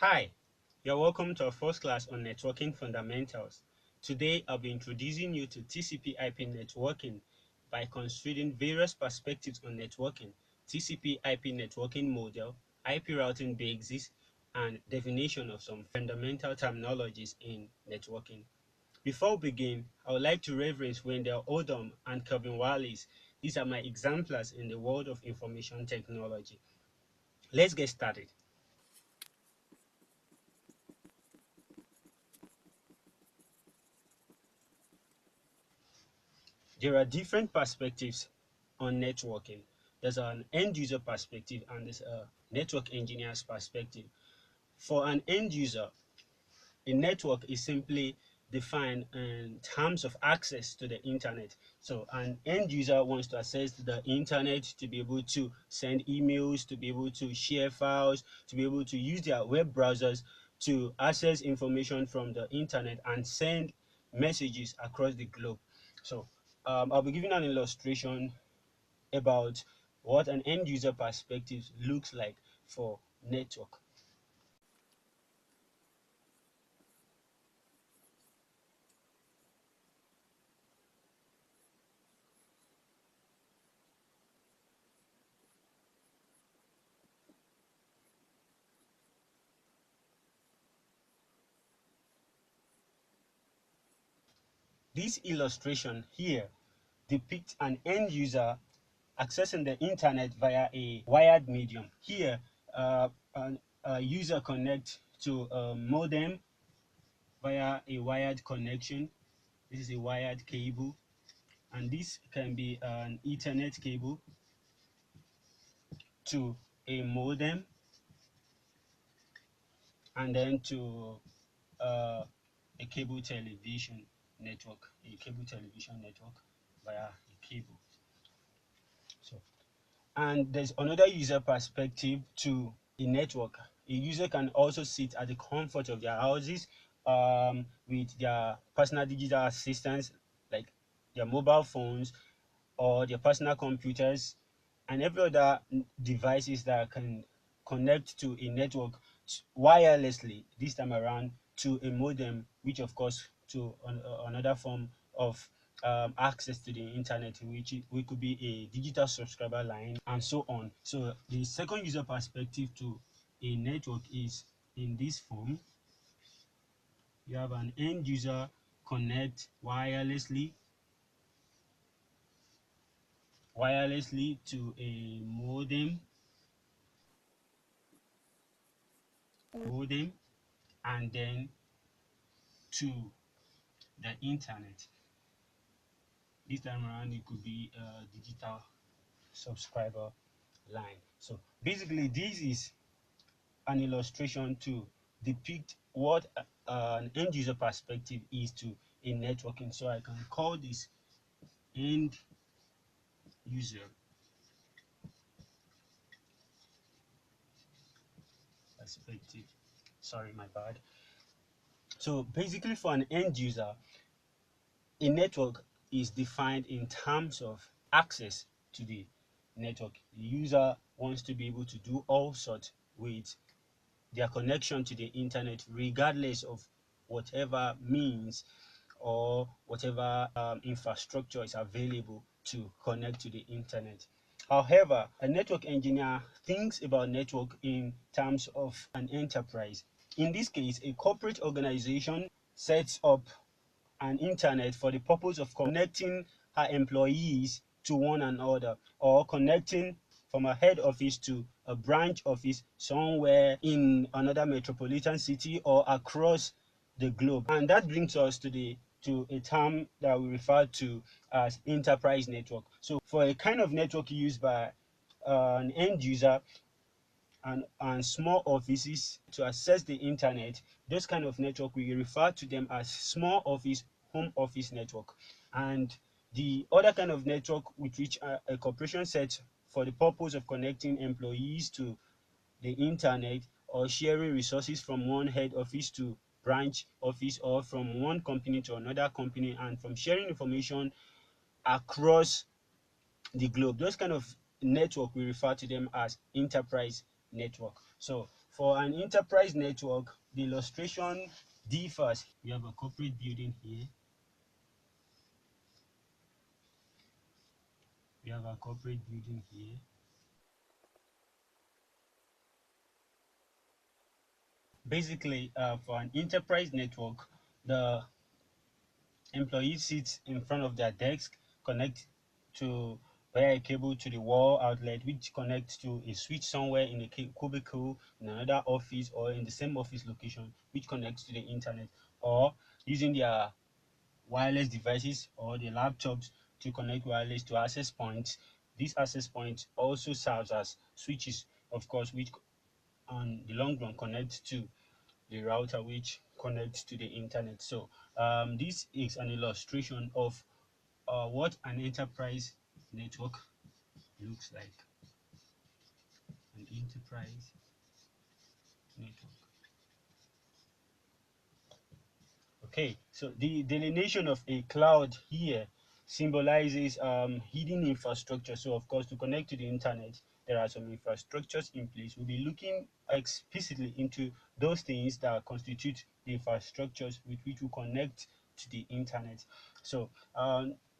Hi, you're welcome to our first class on networking fundamentals. Today, I'll be introducing you to TCP/IP networking by considering various perspectives on networking, TCP/IP networking model, IP routing basics, and definition of some fundamental terminologies in networking. Before we begin, I would like to reference Wendell Odom and Kelvin Wallace. These are my exemplars in the world of information technology. Let's get started. There are different perspectives on networking. There's an end user perspective and there's a network engineer's perspective. For an end user, a network is simply defined in terms of access to the internet. So an end user wants to access the internet to be able to send emails, to be able to share files, to be able to use their web browsers to access information from the internet and send messages across the globe. So I'll be giving an illustration about what an end user perspective looks like for network. This illustration here depicts an end user accessing the internet via a wired medium. Here, a user connects to a modem via a wired connection. This is a wired cable, and this can be an Ethernet cable to a modem, and then to uh, a cable television network, via a cable. So, and there's another user perspective to a network. A user can also sit at the comfort of their houses with their personal digital assistants like their mobile phones or their personal computers and every other devices that can connect to a network wirelessly this time around to a modem, which of course to another form of access to the internet, which could be a digital subscriber line and so on. So the second user perspective to a network is in this form. You have an end user connect wirelessly to a modem and then to the internet. This time around it could be a digital subscriber line. So basically this is an illustration to depict what an end user perspective is to a networking. So I can call this end user perspective. Sorry, my bad. So basically for an end user, a network is defined in terms of access to the network. The user wants to be able to do all sorts with their connection to the internet, regardless of whatever means or whatever infrastructure is available to connect to the internet. However, a network engineer thinks about network in terms of an enterprise. In this case, a corporate organization sets up an internet for the purpose of connecting her employees to one another or connecting from a head office to a branch office somewhere in another metropolitan city or across the globe. And that brings us to a term that we refer to as enterprise network. So for a kind of network used by an end user and small offices to access the internet, those kind of network we refer to them as small office home office network. And the other kind of network with which a corporation sets for the purpose of connecting employees to the internet or sharing resources from one head office to branch office or from one company to another company and from sharing information across the globe. Those kind of network we refer to them as enterprise network. So For an enterprise network, the illustration differs. We have a corporate building here. We have a corporate building here. Basically, for an enterprise network, the employee sits in front of their desk, connect to via a cable to the wall outlet, which connects to a switch somewhere in a cubicle in another office or in the same office location, which connects to the internet, or using their wireless devices or the laptops to connect wireless to access points. These access points also serves as switches, of course, which on the long run connect to the router which connects to the internet. So this is an illustration of what an enterprise network looks like. An enterprise network. Okay, so the delineation of a cloud here symbolizes hidden infrastructure. So, of course, to connect to the internet, there are some infrastructures in place. We'll be looking explicitly into those things that constitute the infrastructures with which we connect to the internet. So,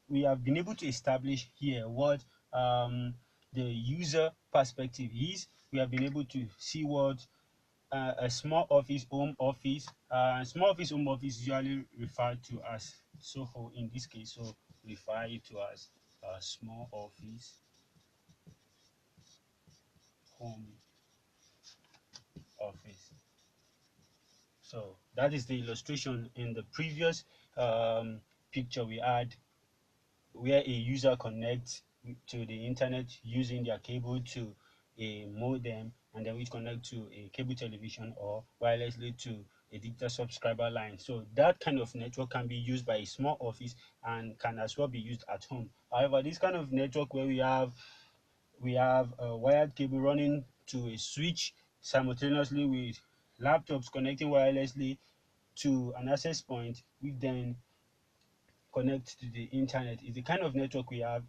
we have been able to establish here what the user perspective is. We have been able to see what a small office, home office. Small office, home office usually referred to as Soho in this case. So refer it to as a small office, home office. So that is the illustration in the previous picture we had, where a user connects to the internet using their cable to a modem, and then which connect to a cable television or wirelessly to a digital subscriber line. So that kind of network can be used by a small office and can as well be used at home. However, this kind of network where we have a wired cable running to a switch simultaneously with laptops connecting wirelessly to an access point, which then connect to the internet, is the kind of network we have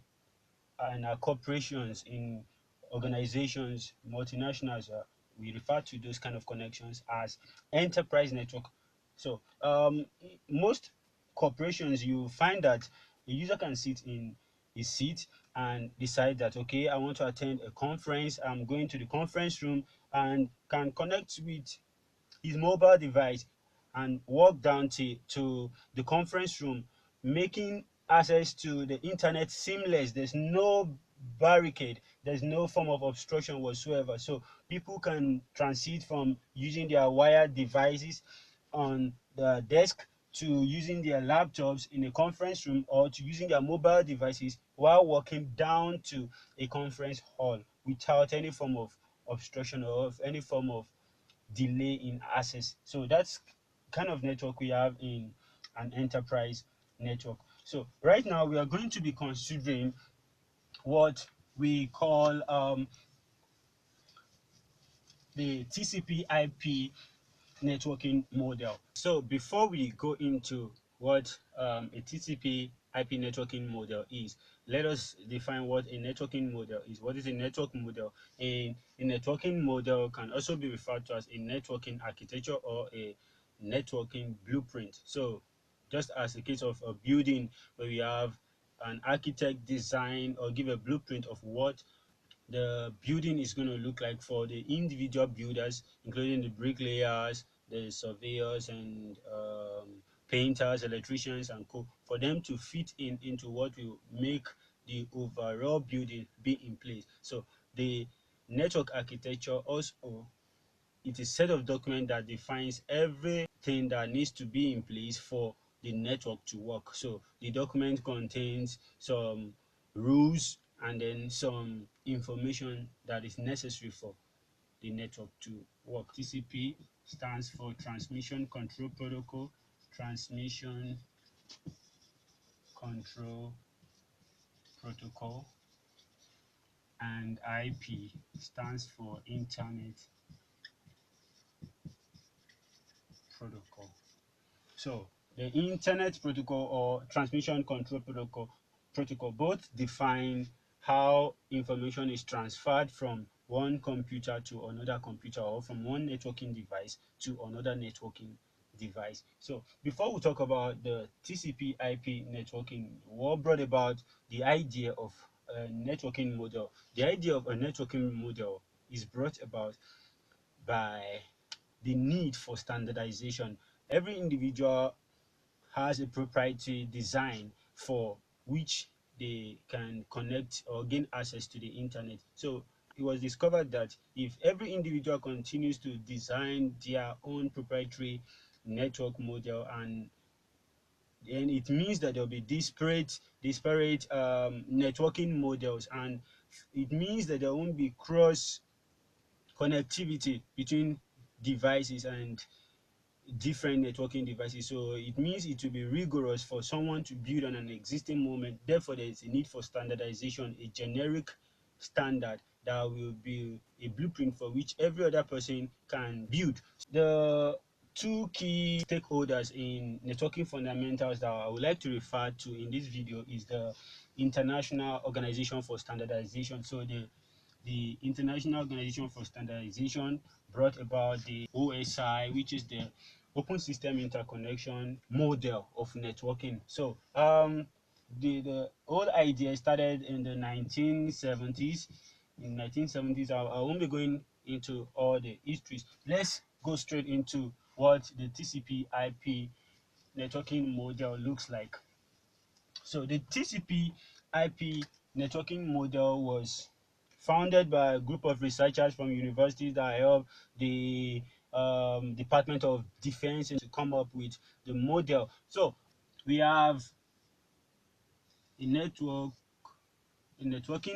and our corporations in organizations, multinationals, we refer to those kind of connections as enterprise network. So most corporations, you find that a user can sit in his seat and decide that, okay, I want to attend a conference. I'm going to the conference room, and can connect with his mobile device and walk down to the conference room, making access to the internet seamless. There's no barricade, there's no form of obstruction whatsoever. So people can transit from using their wired devices on the desk to using their laptops in a conference room, or to using their mobile devices while walking down to a conference hall without any form of obstruction or of any form of delay in access. So that's kind of network we have in an enterprise network. So right now we are going to be considering what we call the TCP IP networking model. So before we go into what a TCP IP networking model is, let us define what a networking model is. What is a network model? A networking model can also be referred to as a networking architecture or a networking blueprint. So just as a case of a building where we have an architect design or give a blueprint of what the building is going to look like for the individual builders, including the bricklayers, the surveyors, and painters, electricians, and co, for them to fit in into what will make the overall building be in place. So the network architecture also, it's a set of documents that defines everything that needs to be in place for the network to work. So the document contains some rules and then some information that is necessary for the network to work. TCP stands for Transmission Control Protocol. Transmission Control Protocol. And IP stands for Internet Protocol. So the Internet Protocol or Transmission Control Protocol both define how information is transferred from one computer to another computer, or from one networking device to another networking device. So before we talk about the TCP/IP networking, what brought about the idea of a networking model? The idea of a networking model is brought about by the need for standardization. Every individual has a proprietary design for which they can connect or gain access to the internet. So it was discovered that if every individual continues to design their own proprietary network model, and then it means that there'll be disparate networking models, and it means that there won't be cross connectivity between devices and different networking devices. So it means it will be rigorous for someone to build on an existing moment. Therefore, there is a need for standardization, a generic standard that will be a blueprint for which every other person can build. The two key stakeholders in networking fundamentals that I would like to refer to in this video is the International Organization for Standardization. So the International Organization for Standardization brought about the OSI, which is the Open System Interconnection model of networking. So the whole idea started in the 1970s. In 1970s, I won't be going into all the histories. Let's go straight into what the TCP/IP networking model looks like. So the TCP/IP networking model was founded by a group of researchers from universities that helped the Department of Defense to come up with the model. So we have a networking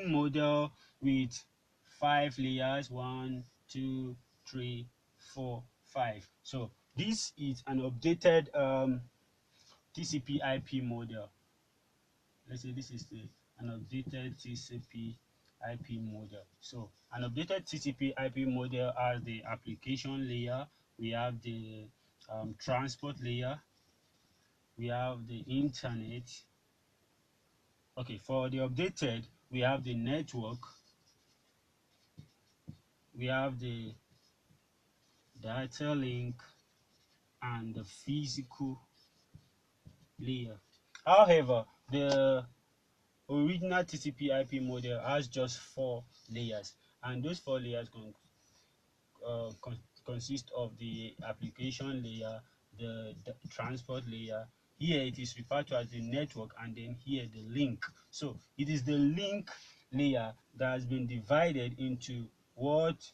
model with 5 layers: one, two, three, four, five. So this is an updated TCP/IP model. Let's say this is an updated TCP/IP model. So an updated TCP/IP model has the application layer, we have the transport layer, we have the internet. Okay, for the updated, we have the network, we have the data link, and the physical layer. However, the original TCP/IP model has just 4 layers, and those 4 layers consist of the application layer, the transport layer. Here it is referred to as the network, and then here the link. So it is the link layer that has been divided into what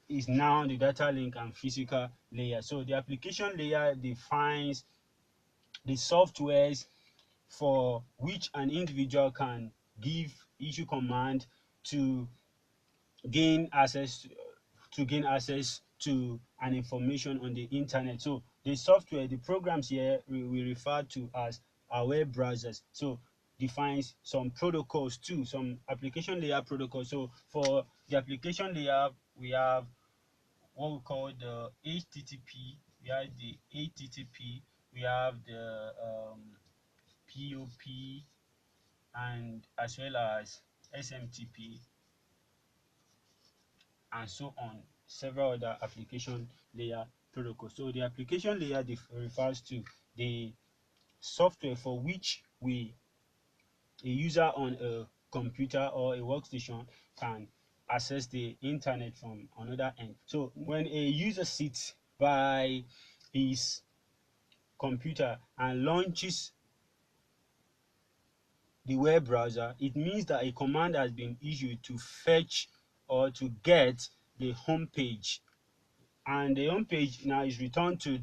is now the data link and physical layer. So the application layer defines the softwares for which an individual can issue command to gain access to an information on the internet. So the software, the programs here we refer to as our web browsers. So defines some protocols too, some application layer protocols. So for the application layer, we have what we call the HTTP, we have the HTTP, we have the POP, and as well as SMTP, and so on, several other application layer protocols. So the application layer refers to the software for which a user on a computer or a workstation can access the internet from another end. So when a user sits by his computer and launches the web browser, it means that a command has been issued to fetch or to get the home page, and the home page now is returned to